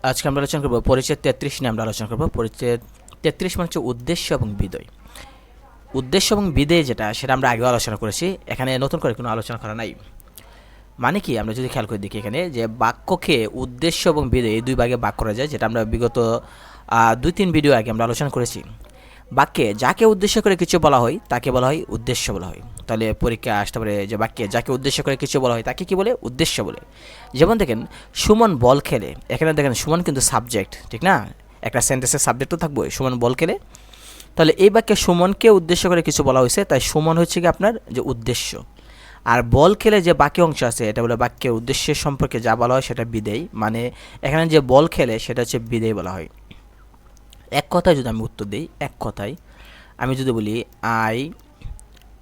আজকে আমরা আলোচনা করব পরিচ্ছেদ 33 নিয়ে আমরা আলোচনা করব। পরিচ্ছেদ 33 মানে হচ্ছে উদ্দেশ্য এবং বিধেয়। উদ্দেশ্য এবং বিধেয় যেটা সেটা আমরা আগেও আলোচনা করেছি, এখানে নতুন করে কোনো আলোচনা করা নাই। মানে কি, আমরা যদি খেয়াল করে দেখি এখানে যে বাক্যকে উদ্দেশ্য এবং বিধেয় এই দুই ভাগে ভাগ করা যায়, যেটা আমরা বিগত 2-3 ভিডিও আগে আমরা আলোচনা করেছি। বাক্যে যাকে উদ্দেশ্য করে কিছু বলা হয় তাকে বলা হয় উদ্দেশ্য বলা হয়। তাহলে পরীক্ষা আসতে পারে যে বাক্যে যাকে উদ্দেশ্য করে কিছু বলা হয় তাকে কি বলে? উদ্দেশ্য বলে। যেমন দেখেন সুমন বল খেলে, এখানে দেখেন সুমন কিন্তু সাবজেক্ট, ঠিক না? একটা সেন্টেন্সের সাবজেক্টও থাকবে সুমন বল খেলে। তাহলে এই বাক্যে সুমনকে উদ্দেশ্য করে কিছু বলা হয়েছে, তাই সুমন হচ্ছে কি আপনার যে উদ্দেশ্য। আর বল খেলে যে বাকি অংশ আছে এটা বলে বাক্যের উদ্দেশ্যের সম্পর্কে যা বলা হয় সেটা বিধেয়। মানে এখানে যে বল খেলে সেটা হচ্ছে বিধেয় বলা হয়। এক কথায় যদি আমি উত্তর দিই, এক কথায় আমি যদি বলি আই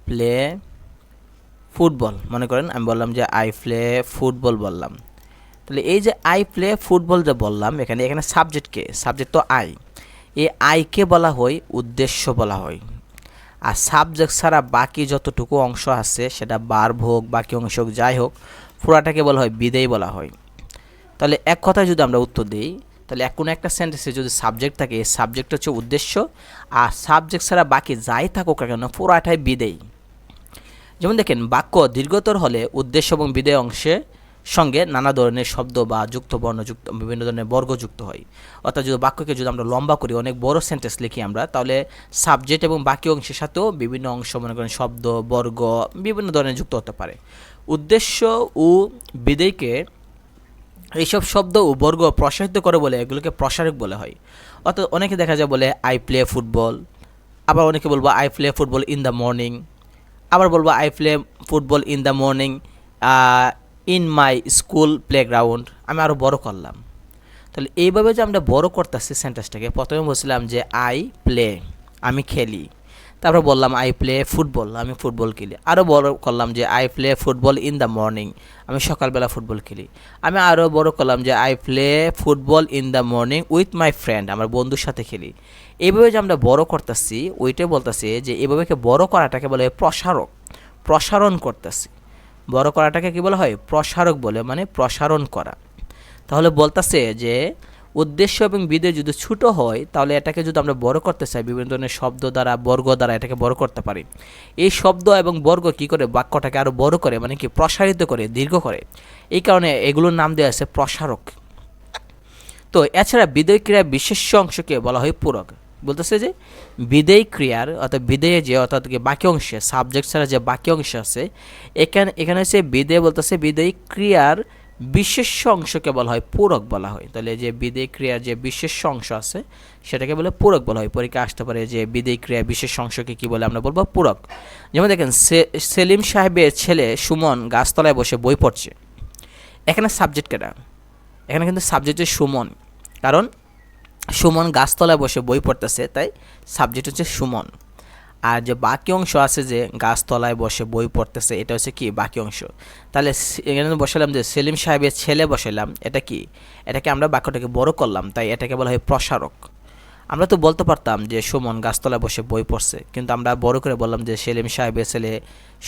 প্লে ফুটবল, মনে করেন আমি বললাম যে আই প্লে ফুটবল বললাম, তাহলে এই যে আই প্লে ফুটবল যে বললাম এখানে এখানে সাবজেক্টকে, সাবজেক্ট তো আই, এই আইকে বলা হয় উদ্দেশ্য বলা হয়। আর সাবজেক্ট ছাড়া বাকি যতটুকু অংশ আছে সেটা ভার্ব হোক বাকি অংশ হোক যাই হোক পুরাটাকে বলা হয় বিধেয় বলা হয়। তাহলে এক কথায় যদি আমরা উত্তর দিই, তাহলে কোনো একটা সেন্টেন্সে যদি সাবজেক্ট থাকে এই সাবজেক্ট হচ্ছে উদ্দেশ্য, আর সাবজেক্ট ছাড়া বাকি যাই থাকুক না কেন পুরাটাই বিধেয়। যেমন দেখেন বাক্য দীর্ঘতর হলে উদ্দেশ্য এবং বিধেয় অংশের সঙ্গে নানা ধরনের শব্দ বা যুক্ত বর্ণ যুক্ত বিভিন্ন ধরনের বর্গ যুক্ত হয়। অর্থাৎ যদি বাক্যকে যদি আমরা লম্বা করি, অনেক বড় সেন্টেন্স লিখি আমরা, তাহলে সাবজেক্ট এবং বাকি অংশের সাথেও বিভিন্ন অংশ মনে করেন শব্দ বর্গ বিভিন্ন ধরনের যুক্ত হতে পারে। উদ্দেশ্য ও বিধেয়কে এইসব শব্দ ও বর্গ প্রসারিত করে বলে এগুলোকে প্রসারক বলা হয়। অর্থাৎ অনেকে দেখা যায় বলে আই প্লে ফুটবল, আবার অনেকে বলবো I play football in the morning, আবার বলবো I play football in the morning in my school playground. আমি আরও বড় করলাম। তাহলে এইভাবে যে আমরা বড় করতেছি সেন্টেন্সটাকে, প্রথমে বলছিলাম যে আই প্লে আমি খেলি, তারপর বললাম আই প্লে ফুটবল আমি ফুটবল খেলি, আরও বড় করলাম যে I play football in the morning আমি সকালবেলা ফুটবল খেলি, আমি আরও বড় করলাম যে I play football in the morning with my friend আমার বন্ধুর সাথে খেলি। এইভাবে যে আমরা বড় করতেছি ওইটাই বলতেছি যে এইভাবে বড় করাটাকে বলে প্রসারক, প্রসারণ করতেছি। বড় করাটাকে কি বলা হয়? প্রসারক বলে, মানে প্রসারণ করা। তাহলে বলতেছে যে উদ্দেশ্য এবং বিধেয় যদি ছোট হয় তাহলে এটাকে যদি আমরা বড় করতে চাই বিভিন্ন ধরনের শব্দ দ্বারা বর্গ দ্বারা এটাকে বড় করতে পারি। এই শব্দ এবং বর্গ কি করে বাক্যটাকে আরও বড় করে, মানে কি প্রসারিত করে দীর্ঘ করে, এই কারণে এগুলোর নাম দেওয়া আছে প্রসারক। তো এছাড়া বিধেয় ক্রিয়ার বিশেষ্য অংশকে বলা হয় পূরক। বলতেছে যে বিধেয় ক্রিয়ার অর্থাৎ বিধেয় যে অর্থাৎ বাকি অংশে সাবজেক্ট ছাড়া যে বাকি অংশ আছে এখানে হচ্ছে বিধেয় বলতেছে বিধেয় ক্রিয়ার বিশেষ্য অংশকে বলা হয় পূরক বলা হয়। তাহলে যে বিধেয় ক্রিয়ার যে বিশেষ্য অংশ আছে সেটাকে বলে পূরক বলা হয়। পরীক্ষা আসতে পারে যে বিধেয় ক্রিয়ার বিশেষ অংশকে কি বলে, আমরা বলবো পূরক। যেমন দেখেন সেলিম সাহেবের ছেলে সুমন গাছতলায় বসে বই পড়ছে, এখানে সাবজেক্ট কেটা? এখানে কিন্তু সাবজেক্ট হচ্ছে সুমন, কারণ সুমন গাছতলায় বসে বই পড়তেছে, তাই সাবজেক্ট হচ্ছে সুমন। আর যে বাকি অংশ আছে যে গাছতলায় বসে বই পড়তেছে এটা হচ্ছে কি বাকি অংশ। তাহলে এখানে বসালাম যে সেলিম সাহেবের ছেলে বসালাম, এটা কি? এটাকে আমরা বাক্যটাকে বড় করলাম, তাই এটাকে বলা হয় প্রসারক। আমরা তো বলতে পারতাম যে সুমন গাছতলায় বসে বই পড়ছে, কিন্তু আমরা বড় করে বললাম যে সেলিম সাহেবের ছেলে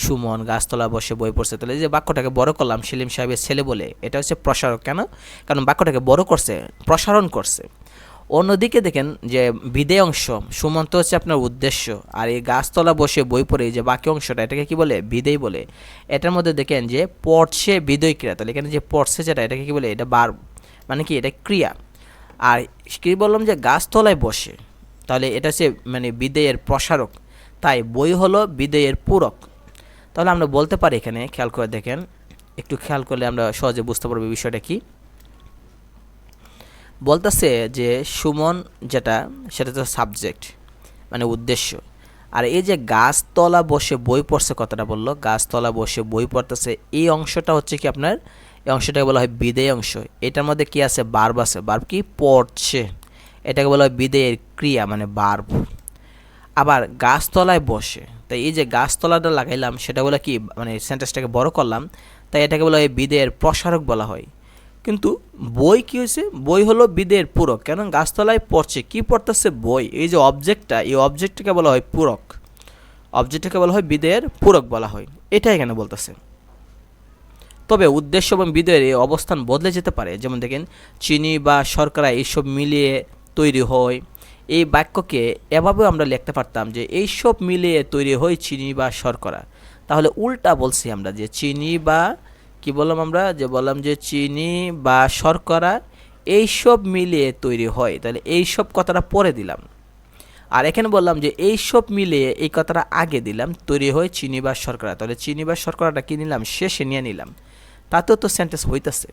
সুমন গাছতলায় বসে বই পড়ছে। তাহলে যে বাক্যটাকে বড় করলাম সেলিম সাহেবের ছেলে বলে, এটা হচ্ছে প্রসারক। কেন? কারণ বাক্যটাকে বড় করছে, প্রসারণ করছে। অন্যদিকে দেখেন যে বিধেয় অংশ সুমন তো হচ্ছে আপনার উদ্দেশ্য, আর এই গাছতলা বসে বই পড়ে যে বাকি অংশটা এটাকে কি বলে? বিধেয় বলে। এটার মধ্যে দেখেন যে পড়ছে বিধেয় ক্রিয়া, তাহলে এখানে যে পড়ছে যেটা এটাকে কি বলে? এটা ভার্ব, মানে কি এটা ক্রিয়া। আর কি বললাম যে গাছতলায় বসে, তাহলে এটা হচ্ছে মানে বিধেয়ের প্রসারক, তাই বই হলো বিধেয়ের পূরক। তাহলে আমরা বলতে পারি এখানে খেয়াল করে দেখেন, একটু খেয়াল করলে আমরা সহজে বুঝতে পারবো বিষয়টা কি। বলতেছে যে সুমন যেটা সেটা তো সাবজেক্ট মানে উদ্দেশ্য, আর এই যে গাছতলা বসে বই পড়ছে কথাটা বললো, গাছতলা বসে বই পড়তেছে এই অংশটা হচ্ছে কি আপনার, এই অংশটাকে বলা হয় বিধেয় অংশ। এটার মধ্যে কি আছে? ভার্ব আছে। ভার্ব কি? পড়ছে, এটাকে বলা হয় বিধেয়ের ক্রিয়া মানে ভার্ব। আবার গাছতলায় বসে, তাই এই যে গাছতলাটা লাগাইলাম সেটা বলে কি মানে সেন্টেন্সটাকে বড় করলাম, তাই এটাকে বলা হয় বিধেয়ের প্রসারক বলা হয়। কিন্তু বই কি হয়েছে? বই হলো বিধেয়ের পূরক, কেন? গাছতলায় পড়ছে, কি পড়তেছে? বই। এই যে অবজেক্টটা, এই অবজেক্টটাকে বলা হয় পূরক, অবজেক্টটাকে বলা হয় বিধেয়ের পূরক বলা হয়, এটা এখানে বলতেছে। তবে উদ্দেশ্য এবং বিধেয়ের এই অবস্থান বদলে যেতে পারে। যেমন দেখেন, চিনি বা শর্করা এইসব মিলিয়ে তৈরি হয়। এই বাক্যকে এভাবেও আমরা লিখতে পারতাম যে এইসব মিলিয়ে তৈরি হয় চিনি বা শর্করা। তাহলে উল্টা বলছি আমরা যে চিনি বা কি বললাম আমরা, যে বললাম যে চিনি বা শর্করা এইসব মিলিয়ে তৈরি হয়। তাহলে এইসব কথাটা পরে দিলাম। আর এখানে বললাম যে এইসব মিলিয়ে এই কথাটা আগে দিলাম, তৈরি হয় চিনি বা শর্করা। তাহলে চিনি বা শর্করাটা কি নিলাম, শেষে নিয়ে নিলাম। তাতেও তো সেন্টেন্স হইতেছে।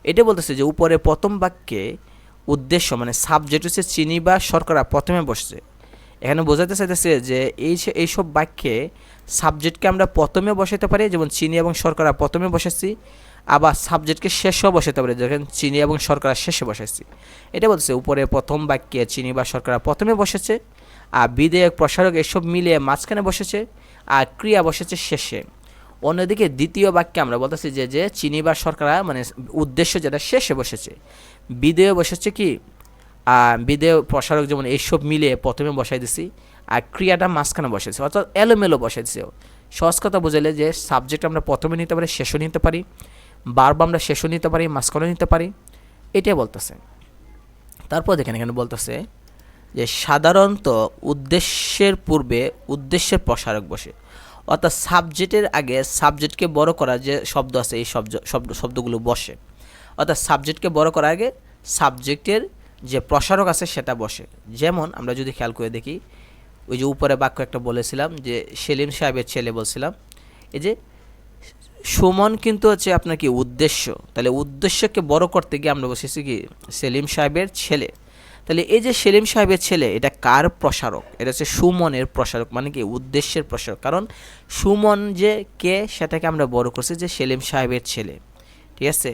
এটা বলতেছে যে উপরে প্রথম বাক্যে উদ্দেশ্য মানে সাবজেক্ট হচ্ছে চিনি বা শর্করা প্রথমে বসছে। এখানে বোঝাতে চাইতেছে যে এইসব বাক্যে সাবজেক্টকে আমরা প্রথমে বসাতে পারি, যেমন চিনি এবং শর্করা প্রথমে বসেছি। আবার সাবজেক্টকে শেষেও বসাতে পারি, যেখানে চিনি এবং শর্করা শেষে বসাইছি। এটা বলতেছে উপরে প্রথম বাক্যে চিনি বা শর্করা প্রথমে বসেছে, আর বিধেয়ক প্রসারক এসব মিলিয়ে মাঝখানে বসেছে, আর ক্রিয়া বসেছে শেষে। অন্যদিকে দ্বিতীয় বাক্যে আমরা বলতেছি যে চিনি বা শর্করা মানে উদ্দেশ্য যেটা শেষে বসেছে, বিধেয় বসেছে কি বিধেয় প্রসারক যেমন এইসব মিলিয়ে প্রথমে বসাই দিছি, আর ক্রিয়াটা মাঝখানে বসেছে, অর্থাৎ এলোমেলো বসাইছে। সহজ কথা বোঝালে যে সাবজেক্ট আমরা প্রথমে নিতে পারি, শেষও নিতে পারি, বারবার আমরা শেষও নিতে পারি, মাঝখানেও নিতে পারি, এটাই বলতেছে। তারপর দেখেন এখানে বলতেছে যে সাধারণত উদ্দেশ্যের পূর্বে উদ্দেশ্যের প্রসারক বসে, অর্থাৎ সাবজেক্টের আগে সাবজেক্টকে বড় করার যে শব্দ আছে এই শব্দগুলো বসে। অর্থাৎ সাবজেক্টকে বড় করার আগে সাবজেক্টের যে প্রসারক আছে সেটা বসে। যেমন আমরা যদি খেয়াল করে দেখি, ওই যে উপরে বাক্য একটা বলেছিলাম যে সেলিম সাহেবের ছেলে বলছিলাম, এই যে সুমন কিন্তু হচ্ছে আপনার কি উদ্দেশ্য। তাহলে উদ্দেশ্যকে বড় করতে গিয়ে আমরা বসেছি কি সেলিম সাহেবের ছেলে। তাহলে এই যে সেলিম সাহেবের ছেলে, এটা কার প্রসারক? এটা হচ্ছে সুমনের প্রসারক, মানে কি উদ্দেশ্যের প্রসারক। কারণ সুমন যে কে সেটাকে আমরা বড় করছি যে সেলিম সাহেবের ছেলে, ঠিক আছে।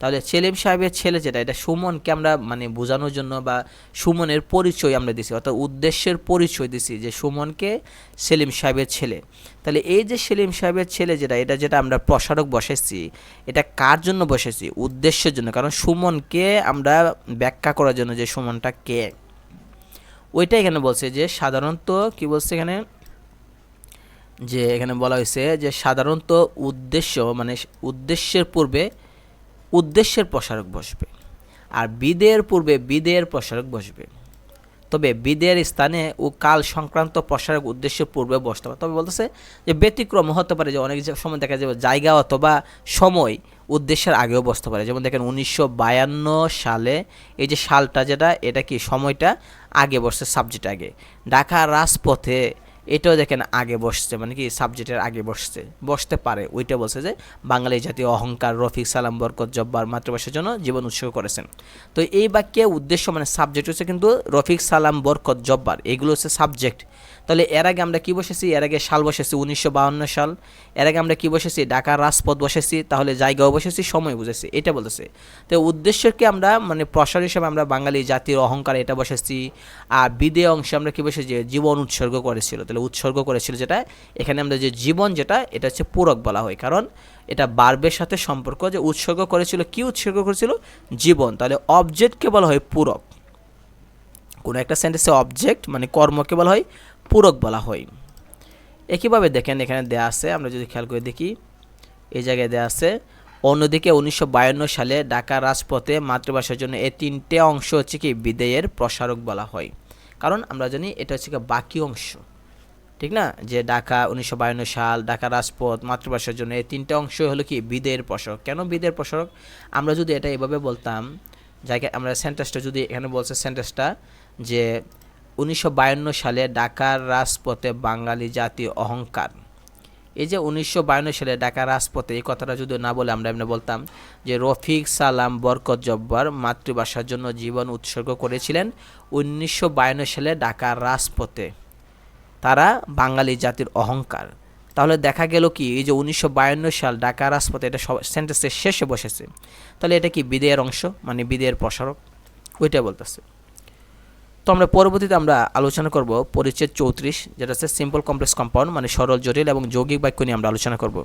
তাহলে সেলিম সাহেবের ছেলে যেটা, এটা সুমনকে আমরা মানে বোঝানোর জন্য বা সুমনের পরিচয় আমরা দিছি, অর্থাৎ উদ্দেশ্যের পরিচয় দিছি যে সুমনকে সেলিম সাহেবের ছেলে। তাহলে এই যে সেলিম সাহেবের ছেলে যেটা, এটা যেটা আমরা প্রসারক বসেছি, এটা কার জন্য বসেছি? উদ্দেশ্যের জন্য। কারণ সুমনকে আমরা ব্যাখ্যা করার জন্য যে সুমনটা কে, ওইটা এখানে বলছে যে সাধারণত কি বলছে এখানে, যে এখানে বলা হয়েছে যে সাধারণত উদ্দেশ্য মানে উদ্দেশ্যের পূর্বে উদ্দেশ্যের প্রসারক বসবে, আর বিধেয়ের পূর্বে বিধেয়ের প্রসারক বসবে। তবে বিধেয়ের স্থানে ও কাল সংক্রান্ত প্রসারক উদ্দেশ্যের পূর্বে বসতে পারে। তবে বলতেছে যে ব্যতিক্রম হতে পারে, যে অনেক সময় দেখা যাবে জায়গা অথবা সময় উদ্দেশ্যের আগেও বসতে পারে। যেমন দেখেন 1952 সালে, এই যে সালটা যেটা, এটা কি সময়টা আগে বসছে, সাবজেক্ট আগে। ঢাকা রাজপথে, এটাও দেখেন আগে বসছে, মানে কি সাবজেক্টের আগে বসতে পারে। ওইটা বলছে যে বাঙালি জাতীয় অহংকার রফিক সালাম বরকত জব্বার মাতৃভাষার জন্য জীবন উৎসর্গ করেছেন। তো এই বাক্যে উদ্দেশ্য মানে সাবজেক্ট হচ্ছে কিন্তু রফিক সালাম বরকত জব্বার, এগুলো হচ্ছে সাবজেক্ট। তাহলে এর আগে আমরা কি বসেছি? এর আগে সাল বসেছি 1952 সাল। এর আগে আমরা কি বসেছি? ঢাকার রাজপথ বসেছি। তাহলে জায়গাও বসেছি, সময় বুঝেছি, এটা বলতেছে। তো উদ্দেশ্যকে আমরা মানে প্রসার হিসেবে আমরা বাঙালি জাতির অহংকার এটা বসেছি। আর বিদেয় অংশে আমরা কি বসেছি? জীবন উৎসর্গ করেছিল। তাহলে উৎসর্গ করেছিল যেটা, এখানে আমরা যে জীবন যেটা, এটা হচ্ছে পূরক বলা হয়, কারণ এটা বার্বের সাথে সম্পর্ক। যে উৎসর্গ করেছিল, কি উৎসর্গ করেছিল? জীবন। তাহলে অবজেক্টকে বলা হয় পূরক। কোনো একটা সেন্টেন্সে অবজেক্ট মানে কর্মকে বলা হয় পূরক বলা হয়। একইভাবে দেখেন এখানে দেয়া আছে, আমরা যদি খেয়াল করে দেখি, এই জায়গায় দেয়া আছে অন্যদিকে 1952 সালে ঢাকা রাজপথে মাতৃভাষার জন্য এই তিনটে অংশ হচ্ছে কি বিধেয়ের প্রসারক বলা হয়। কারণ আমরা জানি এটা হচ্ছে কি বাকি অংশ, ঠিক না? যে ঢাকা 1952 সাল, ঢাকা রাজপথ, মাতৃভাষার জন্য এই তিনটে অংশ হলো কি বিধেয়ের প্রসারক। কেন বিধেয়ের প্রসারক? আমরা যদি এটা এভাবে বলতাম, জায়গায় আমরা সেন্টেন্সটা যদি এখানে বলছে সেন্টেন্সটা যে 1952 সালে ঢাকার রাজপথে বাঙালি জাতীয় অহংকার, এই যে 1952 সালে ঢাকা রাজপথে, এই কথাটা যদি না বলে আমরা এমনি বলতাম যে রফিক সালাম বরকত জব্বার মাতৃভাষার জন্য জীবন উৎসর্গ করেছিলেন 1952 সালে ঢাকার রাজপথে, তারা বাঙালি জাতির অহংকার। তাহলে দেখা গেল কি, এই যে 1952 সাল ঢাকা রাজপথে, এটা সেন্টেন্সের শেষে বসেছে। তাহলে এটা কি বিধেয়ের অংশ মানে বিধেয়ের প্রসারক, ওইটা বলতেছে। তো আমরা পরবর্তীতে আমরা আলোচনা করব পরিচ্ছেদ 34, যেটা হচ্ছে সিম্পল কমপ্লেক্স কম্পাউন্ড মানে সরল জটিল এবং যৌগিক বাক্য নিয়ে আমরা আলোচনা করব।